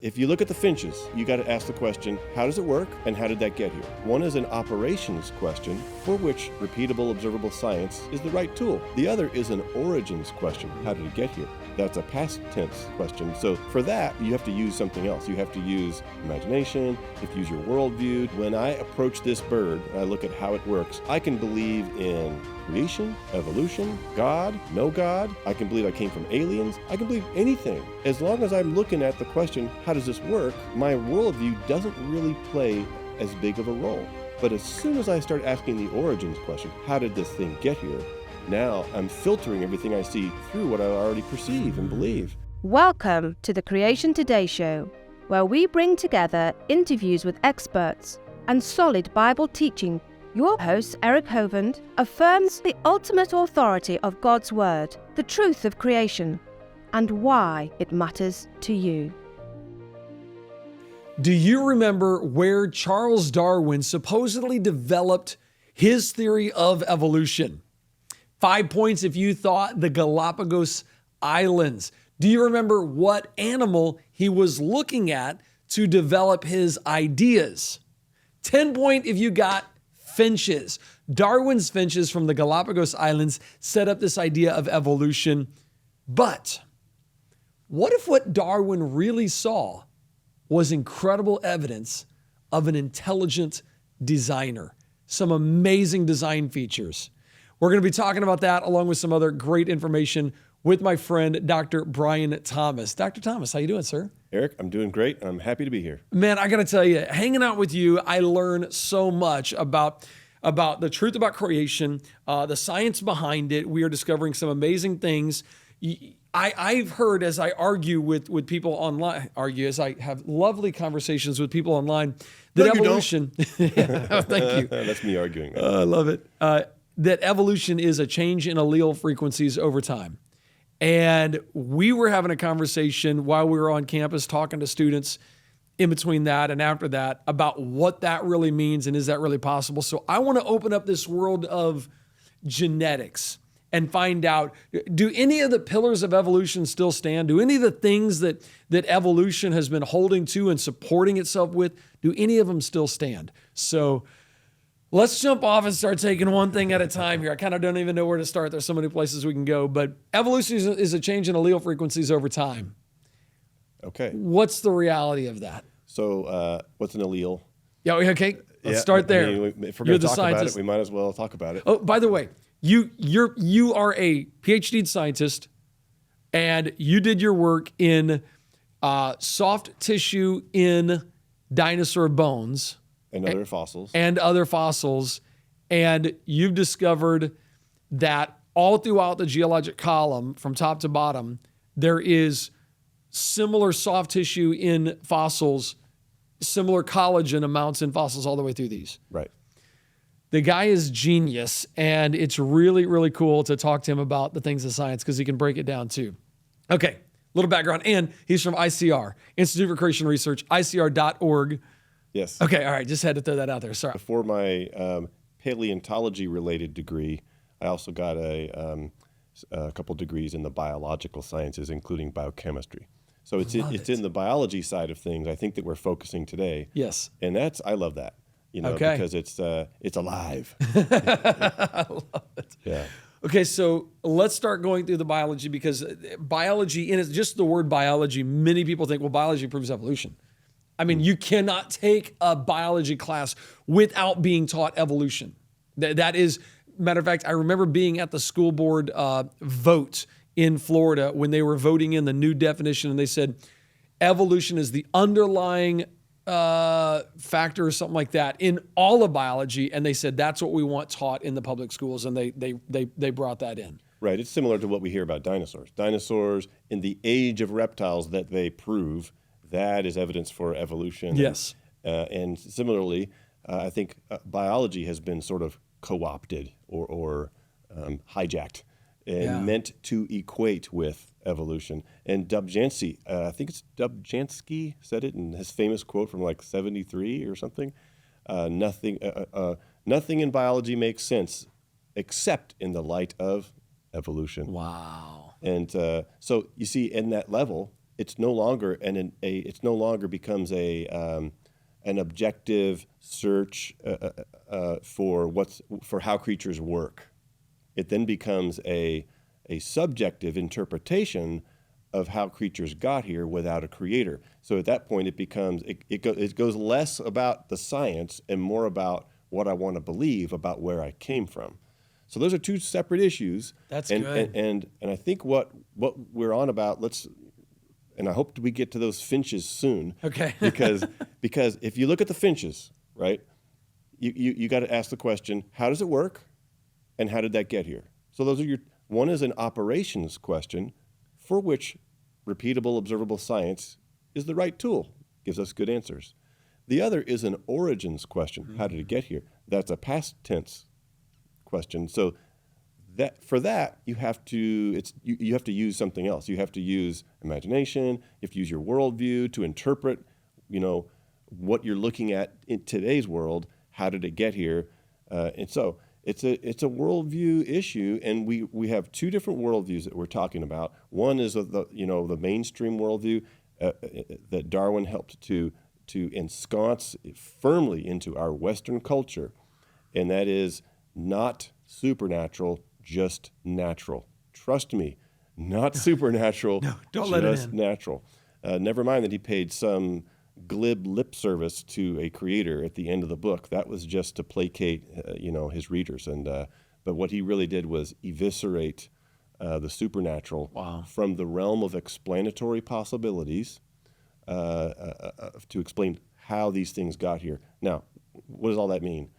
If you look at the Finches, you got to ask the question, how does it work and how did that get here? One is an operations question for which repeatable observable science is the right tool. The other is an origins question, how did it get here? That's a past tense question. So for that, you have to use something else. You have to use imagination, you have to use your worldview. When I approach this bird and I look at how it works, I can believe in creation, evolution, God, no God. I can believe I came from aliens. I can believe anything. As long as I'm looking at the question, how does this work? My worldview doesn't really play as big of a role. But as soon as I start asking the origins question, how did this thing get here? Now I'm filtering everything I see through what I already perceive and believe. Welcome to the Creation Today show, where we bring together interviews with experts and solid Bible teaching. Your host, Eric Hovind, affirms the ultimate authority of God's Word, the truth of creation, and why it matters to you. Do you remember where Charles Darwin supposedly developed his theory of evolution? 5 points if you thought the Galapagos Islands. Do you remember what animal he was looking at to develop his ideas? 10 point if you got finches. Darwin's finches from the Galapagos Islands set up this idea of evolution. But what if what Darwin really saw was incredible evidence of an intelligent designer? Some amazing design features. We're going to be talking about that along with some other great information with my friend, Dr. Brian Thomas. Dr. Thomas, how you doing, sir? Eric, I'm doing great. I'm happy to be here. Man, I got to tell you, hanging out with you, I learn so much about the truth about creation, the science behind it. We are discovering some amazing things. I've heard as I argue with people online, as I have lovely conversations with people online, that no, evolution. Yeah, thank you. That's me arguing. I love it. That evolution is a change in allele frequencies over time. And we were having a conversation while we were on campus talking to students in between that and after that about what that really means and is that really possible. So I want to open up this world of genetics and find out, do any of the pillars of evolution still stand? Do any of the things that evolution has been holding to and supporting itself with, do any of them still stand? So let's jump off and start taking one thing at a time here. I kind of don't even know where to start. There's so many places we can go, but evolution is a change in allele frequencies over time. Okay. What's the reality of that? So what's an allele? Yeah, okay. Let's start there. I mean, if we're going to talk about it, we might as well talk about it. Oh, by the way, you are a PhD scientist, and you did your work in soft tissue in dinosaur bones. And other fossils. And you've discovered that all throughout the geologic column, from top to bottom, there is similar soft tissue in fossils, similar collagen amounts in fossils all the way through these. Right. The guy is genius, and it's really, really cool to talk to him about the things of science because he can break it down too. Okay, little background. And he's from ICR, Institute for Creation Research, ICR.org. Yes. Okay, all right, just had to throw that out there. Sorry. For my paleontology-related degree, I also got a couple degrees in the biological sciences, including biochemistry. So it's in the biology side of things, I think, that we're focusing today. Yes. And I love that, okay. Because it's alive. I love it. Yeah. Okay, so let's start going through the biology, because biology, and it's just the word biology, many people think, well, biology proves evolution. I mean, you cannot take a biology class without being taught evolution. That is, matter of fact, I remember being at the school board vote in Florida when they were voting in the new definition, and they said evolution is the underlying factor or something like that in all of biology, and they said that's what we want taught in the public schools, and they brought that in. Right. It's similar to what we hear about dinosaurs. Dinosaurs in the age of reptiles that they prove, that is evidence for evolution. Yes. And similarly, I think biology has been sort of co-opted or hijacked and meant to equate with evolution. And Dobzhansky, I think it's Dobzhansky said it in his famous quote from like 73 or something. Nothing in biology makes sense except in the light of evolution. Wow. And so you see, in that level, it's no longer it's no longer becomes an objective search for how creatures work. It then becomes a subjective interpretation of how creatures got here without a creator. So at that point, it goes less about the science and more about what I want to believe about where I came from. So those are two separate issues. That's good. good. And I think what we're on about, and I hope we get to those finches soon. Okay. because if you look at the finches, right, you got to ask the question, how does it work, and how did that get here? So those are one is an operations question, for which repeatable, observable science is the right tool, gives us good answers. The other is an origins question. How did it get here? That's a past tense question. So for that you have to use something else. You have to use imagination. You have to use your worldview to interpret, what you're looking at in today's world. How did it get here? And so it's a worldview issue, and we have two different worldviews that we're talking about. One is the mainstream worldview that Darwin helped to ensconce firmly into our Western culture, and that is not supernatural, just natural. Trust me, not supernatural, don't let it just in. natural. Never mind that he paid some glib lip service to a creator at the end of the book. That was just to placate, his readers. But what he really did was eviscerate the supernatural from the realm of explanatory possibilities to explain how these things got here. Now, what does all that mean?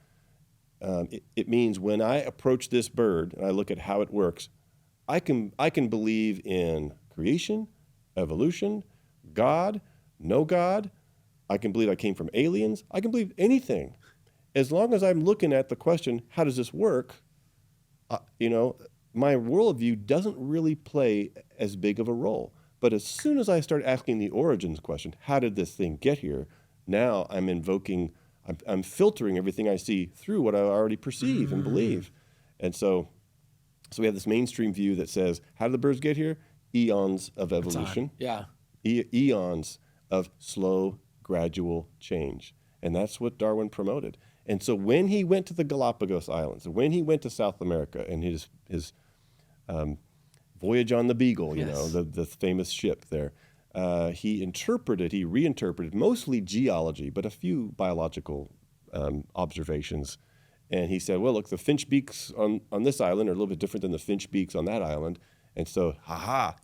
It means when I approach this bird and I look at how it works, I can believe in creation, evolution, God, no God. I can believe I came from aliens. I can believe anything. As long as I'm looking at the question, how does this work? My worldview doesn't really play as big of a role. But as soon as I start asking the origins question, how did this thing get here? Now I'm filtering everything I see through what I already perceive and believe. And so we have this mainstream view that says, how did the birds get here? Eons of evolution. Yeah. Eons of slow, gradual change. And that's what Darwin promoted. And so when he went to the Galapagos Islands, when he went to South America and his voyage on the Beagle, the famous ship there, he reinterpreted mostly geology, but a few biological observations. And he said, well, look, the finch beaks on this island are a little bit different than the finch beaks on that island. And so,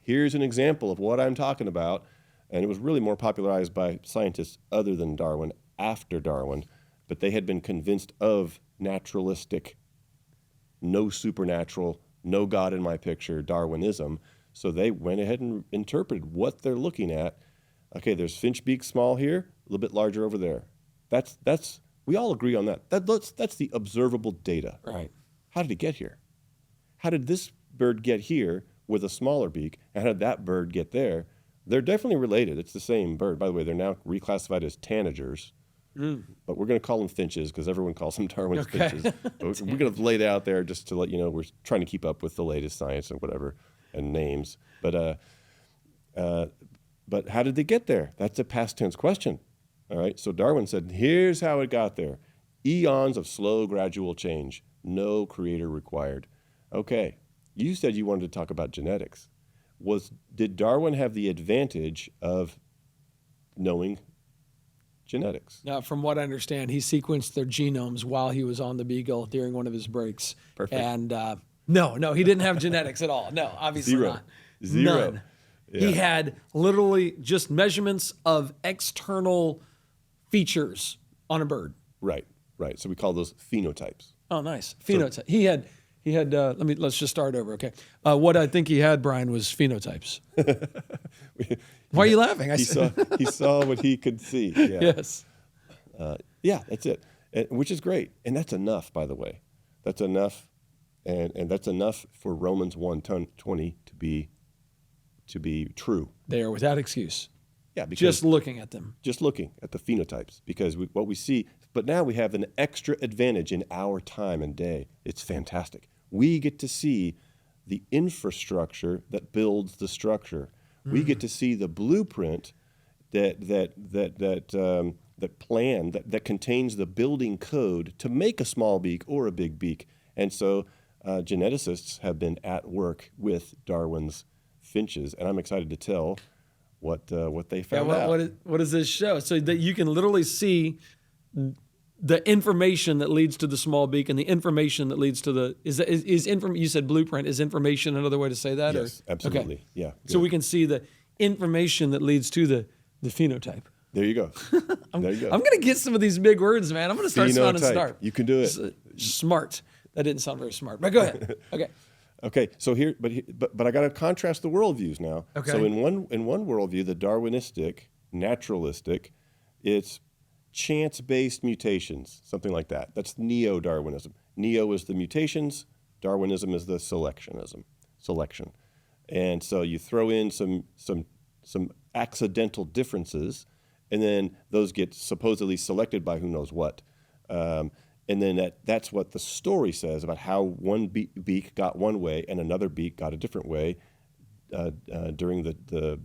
here's an example of what I'm talking about. And it was really more popularized by scientists other than Darwin, after Darwin, but they had been convinced of naturalistic, no supernatural, no God in my picture, Darwinism. So they went ahead and interpreted what they're looking at. Okay, there's finch beak small here, a little bit larger over there. That's we all agree on that. That's the observable data. Right. How did it get here? How did this bird get here with a smaller beak, and how did that bird get there? They're definitely related. It's the same bird. By the way, they're now reclassified as tanagers, but we're going to call them finches because everyone calls them Darwin's finches. But we're going to lay it out there just to let you know we're trying to keep up with the latest science and whatever and names. But how did they get there? That's a past tense question. All right. So Darwin said, here's how it got there. Eons of slow, gradual change. No creator required. Okay. You said you wanted to talk about genetics. Did Darwin have the advantage of knowing genetics? Now, from what I understand, he sequenced their genomes while he was on the Beagle during one of his breaks. Perfect. And no, he didn't have genetics at all. No, obviously not. Zero. None. Yeah. He had literally just measurements of external features on a bird. Right. So we call those phenotypes. Oh, nice. Phenotype. He had. Let's just start over. Okay. What I think he had, Brian, was phenotypes. Why are you laughing? He saw what he could see. Yeah. Yes. That's it. Which is great. And that's enough, by the way. That's enough. And that's enough for Romans 1:20 to be true. They are without excuse. Yeah, because Just looking at them. just looking at the phenotypes, because what we see, but now we have an extra advantage in our time and day. It's fantastic. We get to see the infrastructure that builds the structure. We get to see the blueprint that plan that contains the building code to make a small beak or a big beak. And so geneticists have been at work with Darwin's finches, and I'm excited to tell what they found out. What does this show? So that you can literally see the information that leads to the small beak and the information that leads to the you said blueprint. Is information another way to say that? Yes, absolutely. Okay. Yeah. So we can see the information that leads to the phenotype. There you go. There you go. I'm going to get some of some big words, man. I'm going to start sounding smart. You can do it. Smart. That didn't sound very smart, but go ahead. Okay. Okay. So but I got to contrast the worldviews now. Okay. So in one worldview, the Darwinistic, naturalistic, it's chance-based mutations, something like that. That's neo-Darwinism. Neo is the mutations. Darwinism is the selection. And so you throw in some accidental differences, and then those get supposedly selected by who knows what. And then that's what the story says about how one beak got one way and another beak got a different way during the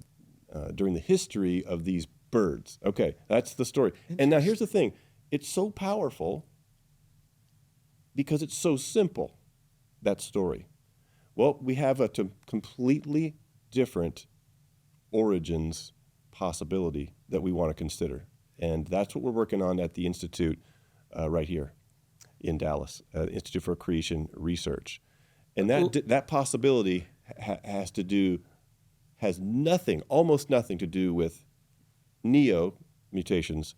history of these birds. Okay, that's the story. And now here's the thing. It's so powerful because it's so simple, that story. Well, we have a completely different origins possibility that we want to consider. And that's what we're working on at the Institute right here in Dallas, Institute for Creation Research. And that possibility has almost nothing to do with neo-mutations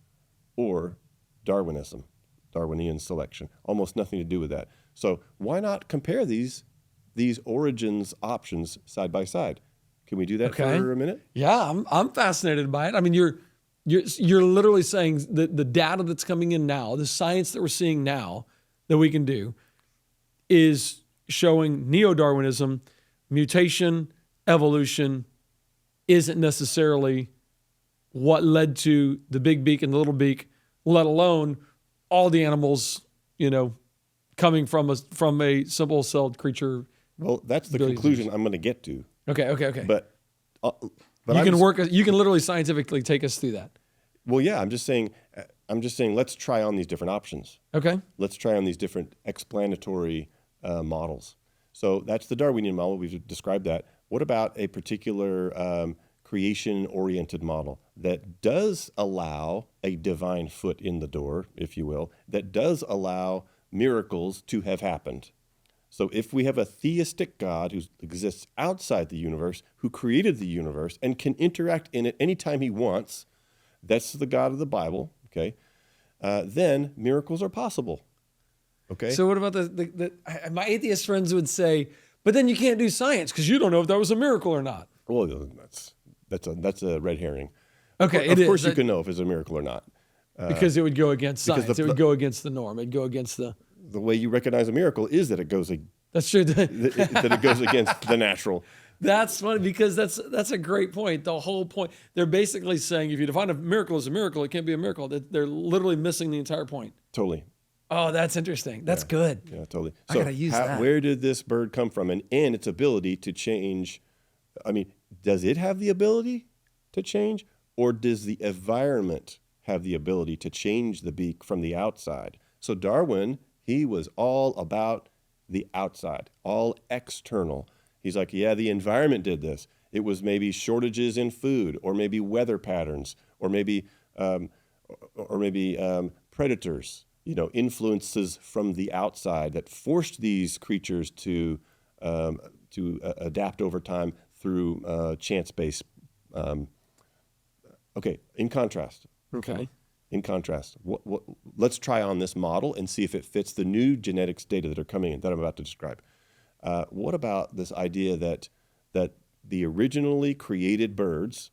or Darwinism, Darwinian selection. Almost nothing to do with that. So why not compare these origins options side by side? Can we do that for a minute? Yeah, I'm fascinated by it. I mean, you're literally saying that the data that's coming in now, the science that we're seeing now that we can do is showing neo-Darwinism, mutation, evolution isn't necessarily what led to the big beak and the little beak, let alone all the animals, coming from a simple-celled creature. Well, that's the conclusion I'm going to get to. Okay. But you can literally scientifically take us through that. Well, yeah, I'm just saying let's try on these different options. Okay. Let's try on these different explanatory models. So that's the Darwinian model. We've described that. What about a particular creation-oriented model that does allow a divine foot in the door, if you will, that does allow miracles to have happened? So if we have a theistic God who exists outside the universe, who created the universe and can interact in it anytime he wants, that's the God of the Bible, okay? Then miracles are possible, okay? So what about my atheist friends would say, but then you can't do science because you don't know if that was a miracle or not. Well, that's a red herring. Okay, of course you can know if it's a miracle or not. Because it would go against science. It would go against the norm. It'd go against the way you recognize a miracle is that it goes. That's true. that it goes against the natural. That's funny because that's a great point. The whole point, they're basically saying if you define a miracle as a miracle, it can't be a miracle. They're literally missing the entire point. Totally. Oh, that's interesting. That's good. Yeah, totally. I gotta use that. Where did this bird come from, and its ability to change? I mean, does it have the ability to change, or does the environment have the ability to change the beak from the outside? So Darwin, he was all about the outside, all external. He's like, yeah, the environment did this. It was maybe shortages in food, or maybe weather patterns, or maybe predators, influences from the outside that forced these creatures to adapt over time through chance-based. Okay. In contrast. Let's try on this model and see if it fits the new genetics data that are coming in that I'm about to describe. What about this idea that the originally created birds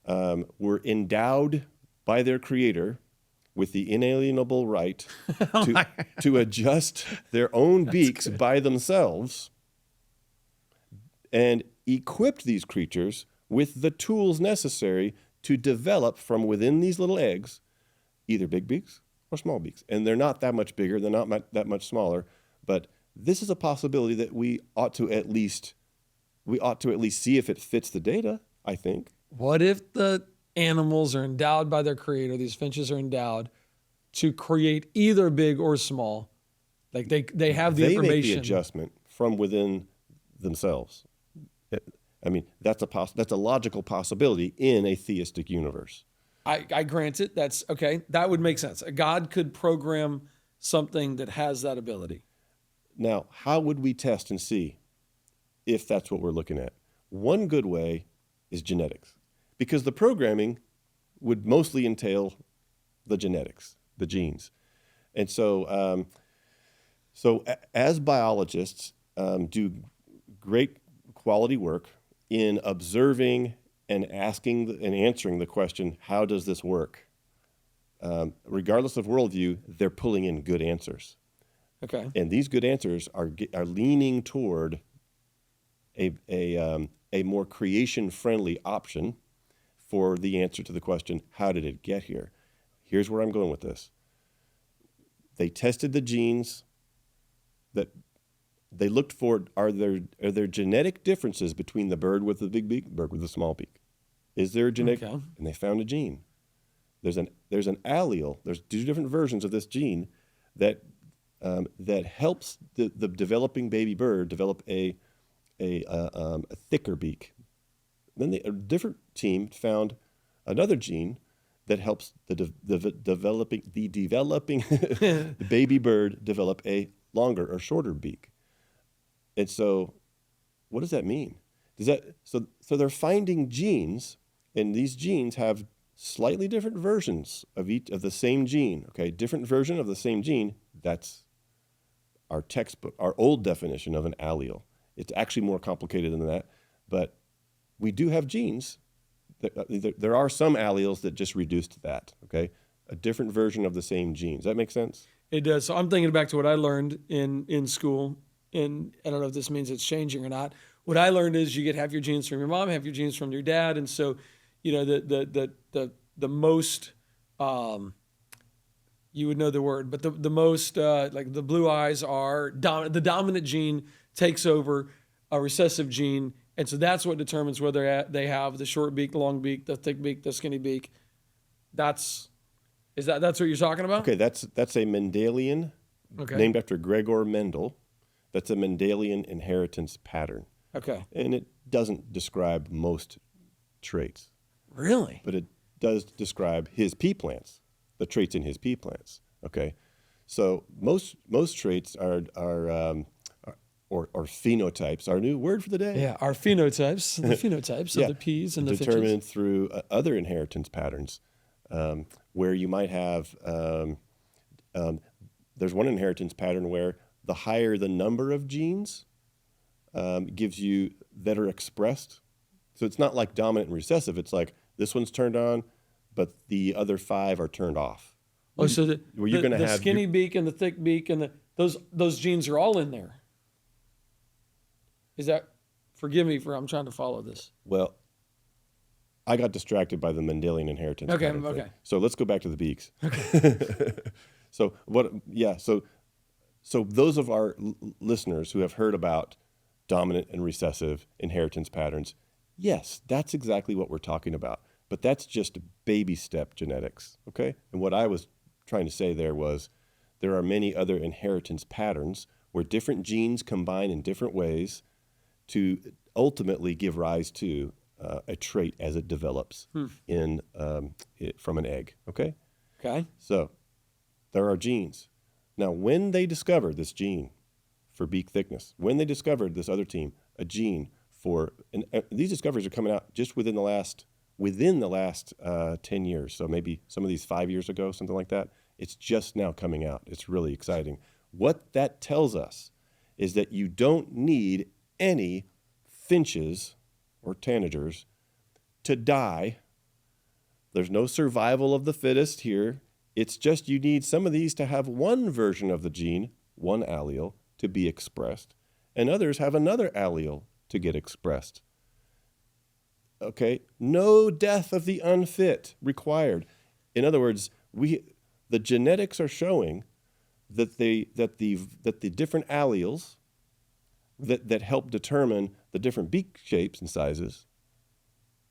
were endowed by their creator with the inalienable right to adjust their own beaks by themselves, and equipped these creatures with the tools necessary to develop from within these little eggs either big beaks or small beaks. And they're not that much bigger, they're not that much smaller, but this is a possibility that we ought to at least see if it fits the data. I think. What if the animals are endowed by their creator, these finches are endowed to create either big or small? Like they have the They information. make the adjustment from within themselves. I mean, that's a logical possibility in a theistic universe. I grant it. That's okay. That would make sense. A God could program something that has that ability. Now, how would we test and see if that's what we're looking at? One good way is genetics, because the programming would mostly entail the genetics, the genes. And so, as biologists do great quality work in observing and asking and answering the question, how does this work? Regardless of worldview, they're pulling in good answers. Okay. And these good answers are leaning toward a more creation-friendly option for the answer to the question, how did it get here? Here's where I'm going with this. They tested the genes that they looked for. Are there genetic differences between the bird with the big beak and the bird with the small beak? Is there a genetic? Okay. And they found a gene. There's an allele. There's two different versions of this gene that helps the developing baby bird develop a thicker beak. Then a different team found another gene that helps the developing the baby bird develop a longer or shorter beak. And so, what does that mean? So they're finding genes, and these genes have slightly different versions of each of the same gene. Okay, different version of the same gene. That's our textbook, our old definition of an allele. It's actually more complicated than that, but we do have genes. There are some alleles that just reduce to that, okay? A different version of the same gene. Does that make sense? It does. So I'm thinking back to what I learned in school, and I don't know if this means it's changing or not. What I learned is you have your genes from your mom, have your genes from your dad, and so the most you would know the word, but the most like the blue eyes are the dominant gene takes over a recessive gene, and so that's what determines whether they have the short beak, the long beak, the thick beak, the skinny beak. That's what you're talking about? Okay, that's a Mendelian, named after Gregor Mendel. That's a Mendelian inheritance pattern. Okay. And it doesn't describe most traits. Really? But it does describe his pea plants, the traits in his pea plants. Okay, so most traits are phenotypes. Our new word for the day. Yeah, our phenotypes, the phenotypes of the peas and the finches. Determined through other inheritance patterns, where you might have. There's one inheritance pattern where the higher the number of genes gives you that are expressed. So it's not like dominant and recessive. It's like this one's turned on, but the other 5 are turned off. Oh, so the skinny beak and the thick beak and those genes are all in there. Is that? Forgive me I'm trying to follow this. Well, I got distracted by the Mendelian inheritance. Okay. Thing. So let's go back to the beaks. Okay. So what? Yeah. So those of our listeners who have heard about dominant and recessive inheritance patterns, yes, that's exactly what we're talking about. But that's just baby step genetics, okay? And what I was trying to say there was there are many other inheritance patterns where different genes combine in different ways to ultimately give rise to a trait as it develops from an egg, okay? Okay. So there are genes. Now, when they discovered this gene for beak thickness, when they discovered this other team, a gene for, and these discoveries are coming out just within the last 10 years. So maybe some of these 5 years ago, something like that. It's just now coming out. It's really exciting. What that tells us is that you don't need any finches or tanagers to die. There's no survival of the fittest here. It's just you need some of these to have one version of the gene, one allele, to be expressed, and others have another allele to get expressed. Okay, no death of the unfit required. In other words, the genetics are showing that the different alleles that help determine the different beak shapes and sizes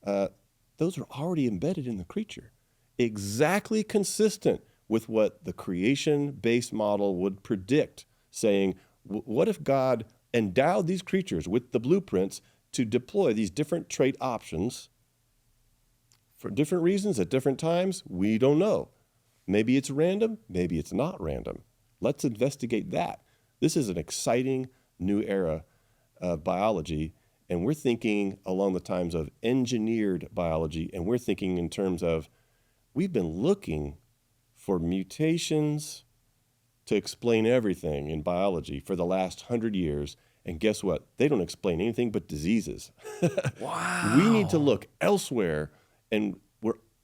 those are already embedded in the creature, exactly consistent with what the creation-based model would predict, saying, what if God endowed these creatures with the blueprints to deploy these different trait options for different reasons at different times? We don't know. Maybe it's random, maybe it's not random. Let's investigate that. This is an exciting new era of biology, and we're thinking along the times of engineered biology, and we're thinking in terms of we've been looking for mutations to explain everything in biology for the last 100 years, and guess what? They don't explain anything but diseases. Wow. We need to look elsewhere, and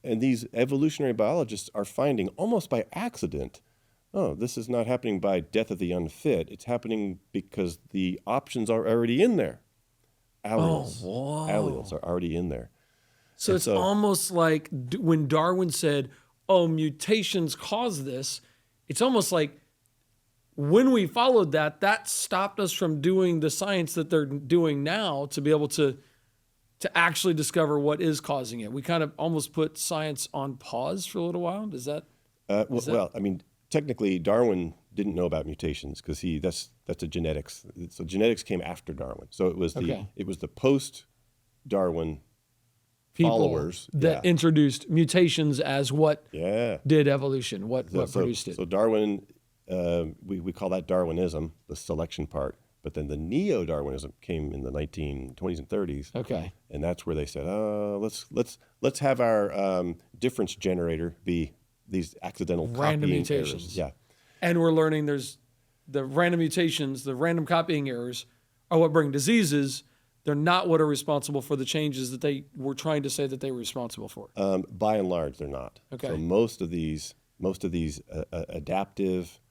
these evolutionary biologists are finding almost by accident, oh, this is not happening by death of the unfit. It's happening because the options are already in there. Alleles. Alleles are already in there. So it's almost like when Darwin said, oh, mutations cause this, it's almost like when we followed that, that stopped us from doing the science that they're doing now to be able to actually discover what is causing it. We kind of almost put science on pause for a little while. Does that? Well, I mean, technically, Darwin didn't know about mutations because that's a genetics. So genetics came after Darwin. So it was the post-Darwin followers that introduced mutations as what did evolution, what produced it. So Darwin, we call that Darwinism, the selection part. But then the neo-Darwinism came in the 1920s and 30s. Okay. And that's where they said, let's have our difference generator be these accidental random copying mutations. errors. Yeah. And we're learning there's the random mutations, the random copying errors are what bring diseases. They're not what are responsible for the changes that they were trying to say that they were responsible for. By and large, they're not. Okay. So most of these adaptive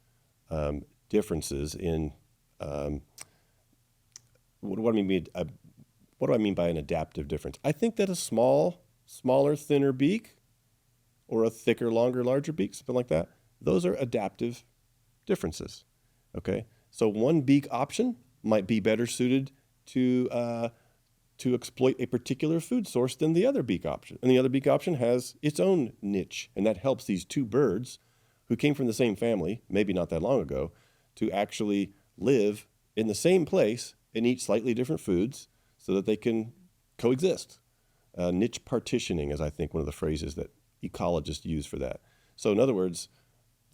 differences in what do I mean by an adaptive difference? I think that a smaller, thinner beak, or a thicker, longer, larger beak, something like that, those are adaptive differences. Okay, so one beak option might be better suited to exploit a particular food source than the other beak option, and the other beak option has its own niche, and that helps these two birds who came from the same family, maybe not that long ago, to actually live in the same place and eat slightly different foods so that they can coexist. Niche partitioning is, I think, one of the phrases that ecologists use for that. So in other words,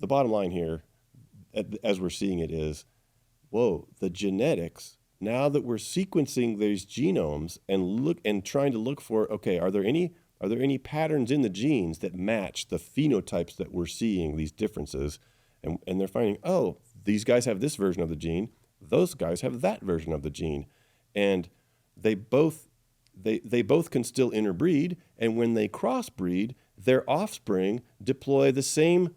the bottom line here, as we're seeing it, is, the genetics, now that we're sequencing these genomes and trying to look for, okay, are there any patterns in the genes that match the phenotypes that we're seeing, these differences? And they're finding, these guys have this version of the gene, those guys have that version of the gene. And they both can still interbreed, and when they crossbreed, their offspring deploy the same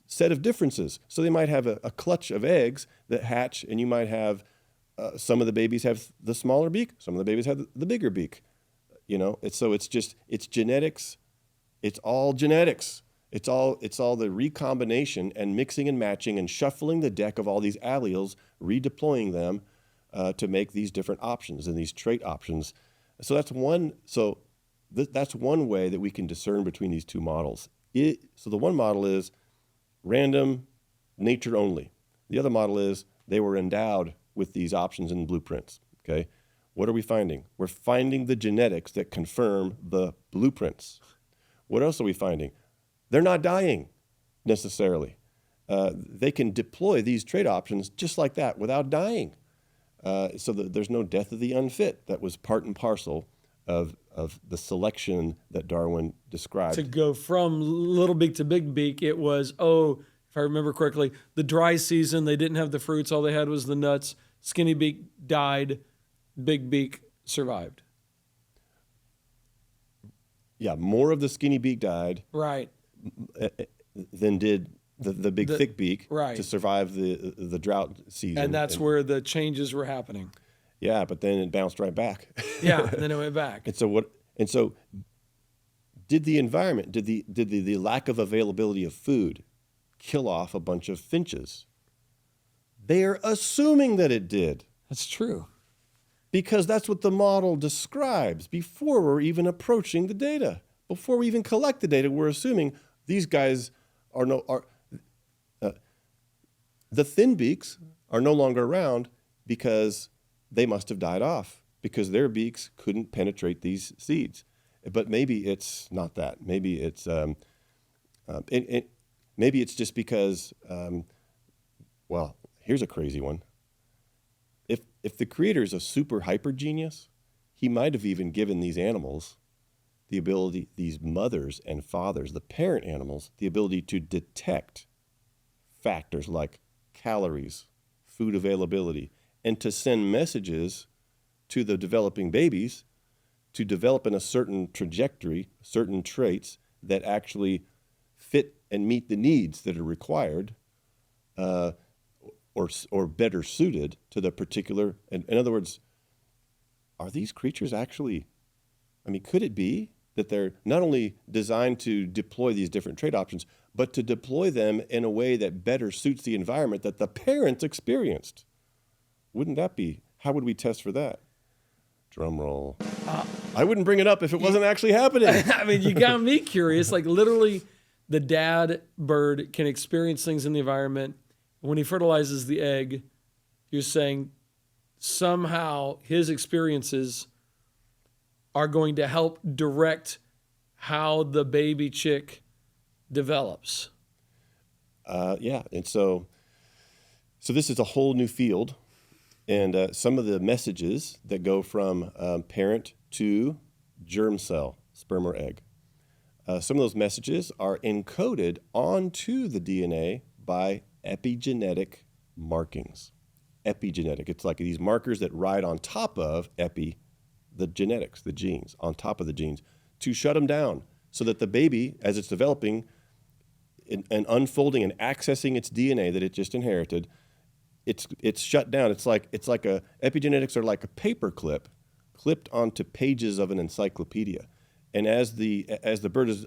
set of differences. So they might have a clutch of eggs that hatch, and you might have some of the babies have the smaller beak, some of the babies have the bigger beak. It's genetics. It's all genetics. It's all the recombination and mixing and matching and shuffling the deck of all these alleles, redeploying them to make these different options and these trait options. So that's one. So that's one way that we can discern between these two models. So the one model is random, nature only. The other model is they were endowed with these options and blueprints. Okay, what are we finding? We're finding the genetics that confirm the blueprints. What else are we finding? They're not dying necessarily. They can deploy these trait options just like that without dying. So there's no death of the unfit. That was part and parcel of the selection that Darwin described. To go from little beak to big beak, it was, if I remember correctly, the dry season, they didn't have the fruits, all they had was the nuts. Skinny beak died, big beak survived. Yeah, more of the skinny beak died. Right. Than did the big thick beak to survive the drought season. And that's where the changes were happening. Yeah, but then it bounced right back. Yeah, and then it went back. And so did the environment, did the lack of availability of food kill off a bunch of finches? They are assuming that it did. That's true. Because that's what the model describes. Before we're even approaching the data, before we even collect the data, we're assuming these guys the thin beaks are no longer around because they must have died off because their beaks couldn't penetrate these seeds. But maybe it's not that. Maybe it's maybe it's just because. Well, here's a crazy one. If the creator is a super hyper genius, he might have even given these animals the ability, these mothers and fathers, the parent animals, the ability to detect factors like calories, food availability, and to send messages to the developing babies to develop in a certain trajectory, certain traits that actually fit and meet the needs that are required or better suited to the particular. In other words, are these creatures actually, could it be that they're not only designed to deploy these different trait options, but to deploy them in a way that better suits the environment that the parents experienced? Wouldn't that be, how would we test for that? Drum roll. I wouldn't bring it up if it wasn't actually happening. You got me curious. Like literally, the dad bird can experience things in the environment. When he fertilizes the egg, you're saying somehow his experiences are going to help direct how the baby chick develops. Yeah, and so this is a whole new field, and some of the messages that go from parent to germ cell, sperm or egg, some of those messages are encoded onto the DNA by epigenetic markings. Epigenetic, it's like these markers that ride on top of the genetics, the genes, on top of the genes, to shut them down so that the baby, as it's developing and unfolding and accessing its DNA that it just inherited, it's shut down. It's like epigenetics are like a paper clip clipped onto pages of an encyclopedia. And as the bird is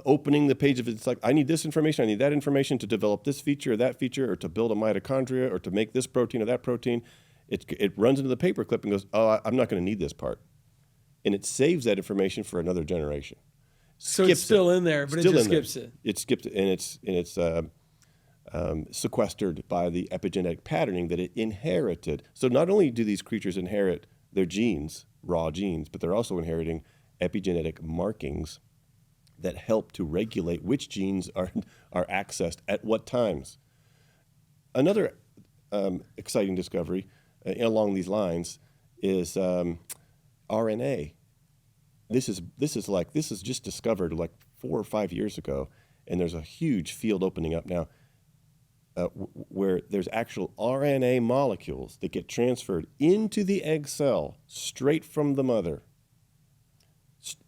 opening the page of it, it's like, I need this information, I need that information to develop this feature or that feature, or to build a mitochondria, or to make this protein or that protein. It runs into the paper clip and goes, oh, I'm not going to need this part. And it saves that information for another generation. So it's still in there, but it just skips it. It skips it, and it's sequestered by the epigenetic patterning that it inherited. So not only do these creatures inherit their genes, raw genes, but they're also inheriting epigenetic markings that help to regulate which genes are accessed at what times. Another exciting discovery along these lines is RNA. This is just discovered like 4 or 5 years ago, and there's a huge field opening up now where there's actual RNA molecules that get transferred into the egg cell straight from the mother,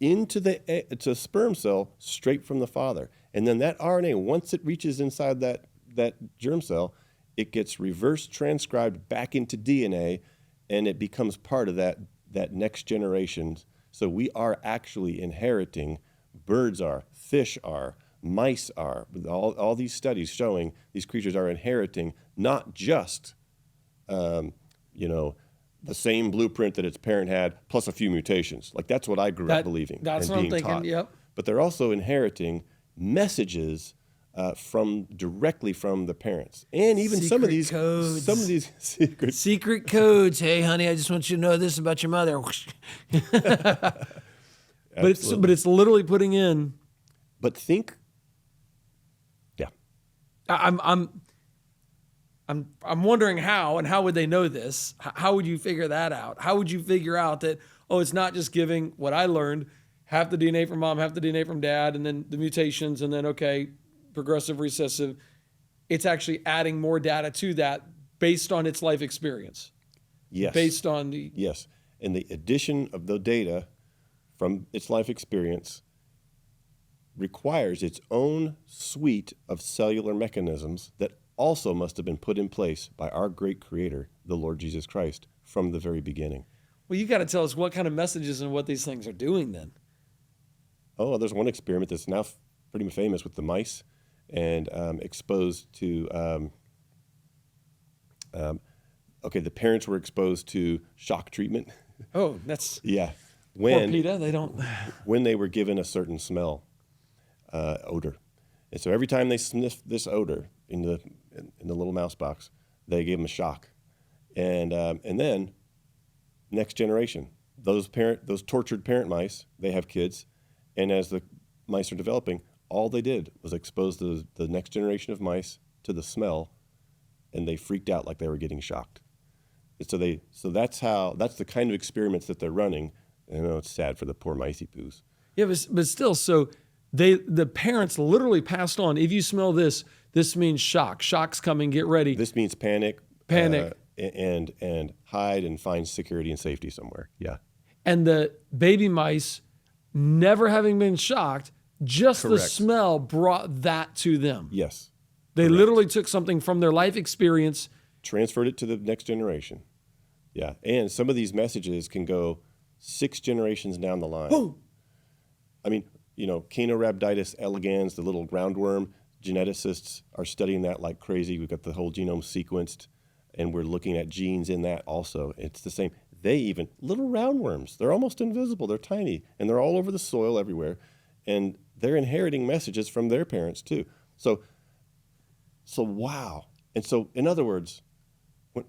into the sperm cell straight from the father. And then that RNA, once it reaches inside that germ cell, it gets reverse transcribed back into DNA, and it becomes part of that next generation. So we are actually inheriting, birds are, fish are, mice are, all these studies showing these creatures are inheriting not just, the same blueprint that its parent had, plus a few mutations. Like that's what I grew up believing. That's what I'm thinking. Taught. Yep. But they're also inheriting messages directly from the parents, and even some of these secret codes. Hey, honey, I just want you to know this about your mother. but it's literally putting in. But think. Yeah. I'm wondering how would they know this? How would you figure that out? How would you figure out that, it's not just giving what I learned, half the DNA from mom, half the DNA from dad, and then the mutations, and then, progressive recessive. It's actually adding more data to that based on its life experience. Yes. Based on the... Yes. And the addition of the data from its life experience requires its own suite of cellular mechanisms that also must have been put in place by our great creator, the Lord Jesus Christ, from the very beginning. Well, you got to tell us what kind of messages and what these things are doing then. Oh, there's one experiment that's now pretty famous with the mice, and exposed to okay, the parents were exposed to shock treatment. Oh, that's Yeah. poor PETA. They don't. When they were given a certain smell, odor. And so every time they sniffed this odor in the little mouse box, they gave them a shock. And then next generation, those tortured parent mice, they have kids, and as the mice are developing, all they did was expose the next generation of mice to the smell, and they freaked out like they were getting shocked. And so that's the kind of experiments that they're running. I know it's sad for the poor micey poos. Yeah, but still, so the parents literally passed on. If you smell this means shock. Shock's coming. Get ready. This means panic. Panic. And hide and find security and safety somewhere. Yeah. And the baby mice, never having been shocked, just the Correct. smell brought that to them. Yes. They literally took something from their life experience. Transferred it to the next generation. Yeah. And some of these messages can go 6 generations down the line. Oh. I mean, Caenorhabditis elegans, the little roundworm, geneticists are studying that like crazy. We've got the whole genome sequenced, and we're looking at genes in that also. It's the same. Little roundworms, they're almost invisible. They're tiny, and they're all over the soil everywhere. And they're inheriting messages from their parents too. So wow. And so, in other words,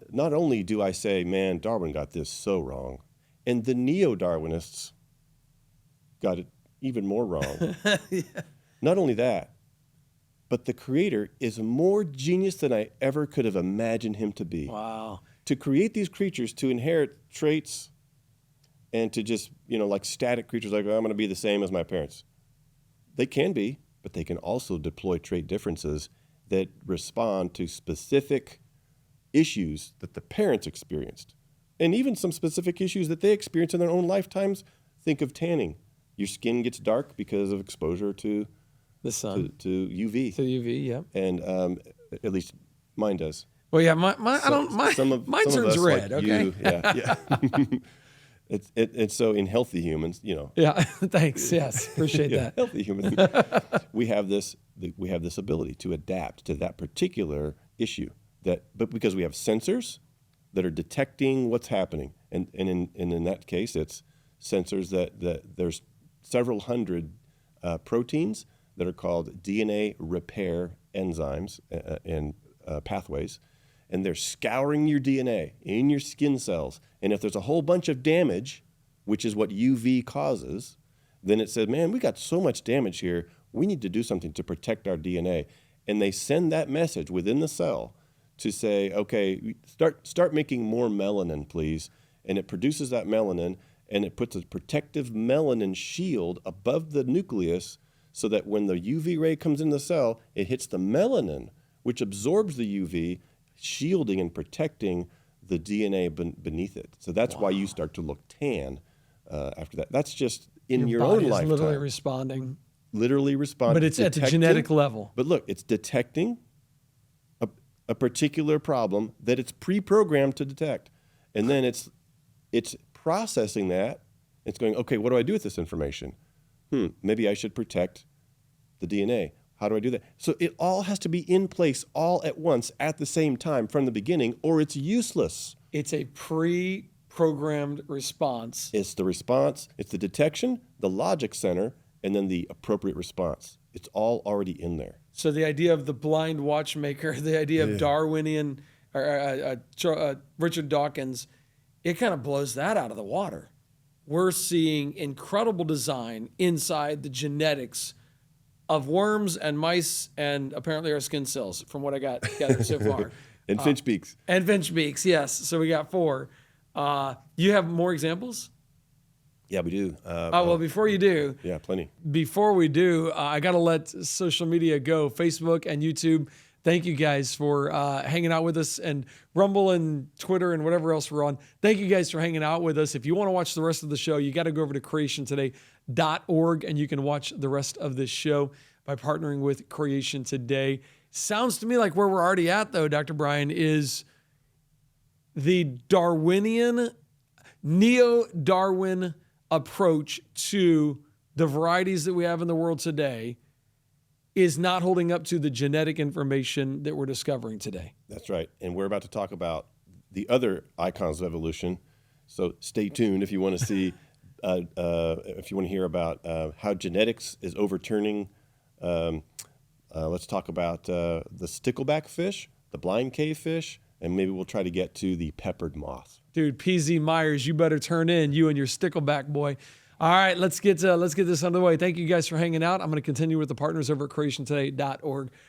not only do I say, man, Darwin got this so wrong, and the neo-Darwinists got it even more wrong. Yeah. Not only that, but the creator is more genius than I ever could have imagined him to be. Wow. To create these creatures to inherit traits and to just, like static creatures like, I'm going to be the same as my parents. They can be, but they can also deploy trait differences that respond to specific issues that the parents experienced, and even some specific issues that they experience in their own lifetimes. Think of tanning. Your skin gets dark because of exposure to The sun. to UV. To UV, yeah. And at least mine does. Well, yeah, mine turns red, like okay? you, yeah. It's so in healthy humans, Yeah, thanks. Yes, appreciate that. healthy humans, we have this ability to adapt to that particular issue. But because we have sensors that are detecting what's happening, and in that case, it's sensors that there's several hundred proteins that are called DNA repair enzymes and pathways, and they're scouring your DNA in your skin cells. And if there's a whole bunch of damage, which is what UV causes, then it says, man, we got so much damage here, we need to do something to protect our DNA. And they send that message within the cell to say, okay, start making more melanin, please. And it produces that melanin, and it puts a protective melanin shield above the nucleus so that when the UV ray comes in the cell, it hits the melanin, which absorbs the UV, shielding and protecting the DNA beneath it. So that's why you start to look tan after that. That's just in your own body is lifetime. literally responding. Literally responding. But it's at the genetic level. But look, it's detecting a particular problem that it's pre-programmed to detect. And then it's processing that. It's going, okay, what do I do with this information? Maybe I should protect the DNA. How do I do that? So it all has to be in place all at once at the same time from the beginning, or it's useless. It's a pre-programmed response. It's the response, it's the detection, the logic center, and then the appropriate response. It's all already in there. So the idea of the blind watchmaker, the idea of Darwinian, Richard Dawkins, it kind of blows that out of the water. We're seeing incredible design inside the genetics of worms and mice and apparently our skin cells, from what I got gathered so far. And finch beaks. And finch beaks, yes. So we got 4. You have more examples? Yeah, we do. Well, before you do. Yeah, plenty. Before we do, I got to let social media go, Facebook and YouTube. Thank you guys for hanging out with us, and Rumble and Twitter and whatever else we're on. Thank you guys for hanging out with us. If you want to watch the rest of the show, you got to go over to creationtoday.org, and you can watch the rest of this show by partnering with Creation Today. Sounds to me like where we're already at, though, Dr. Brian, is the Darwinian, neo-Darwin approach to the varieties that we have in the world today is not holding up to the genetic information that we're discovering today. That's right. And we're about to talk about the other icons of evolution. So stay tuned if you want to see, if you want to hear about how genetics is overturning. Let's talk about the stickleback fish, the blind cave fish, and maybe we'll try to get to the peppered moth. Dude, PZ Myers, you better turn in, you and your stickleback boy. All right, let's get this underway. Thank you guys for hanging out. I'm going to continue with the partners over at creationtoday.org.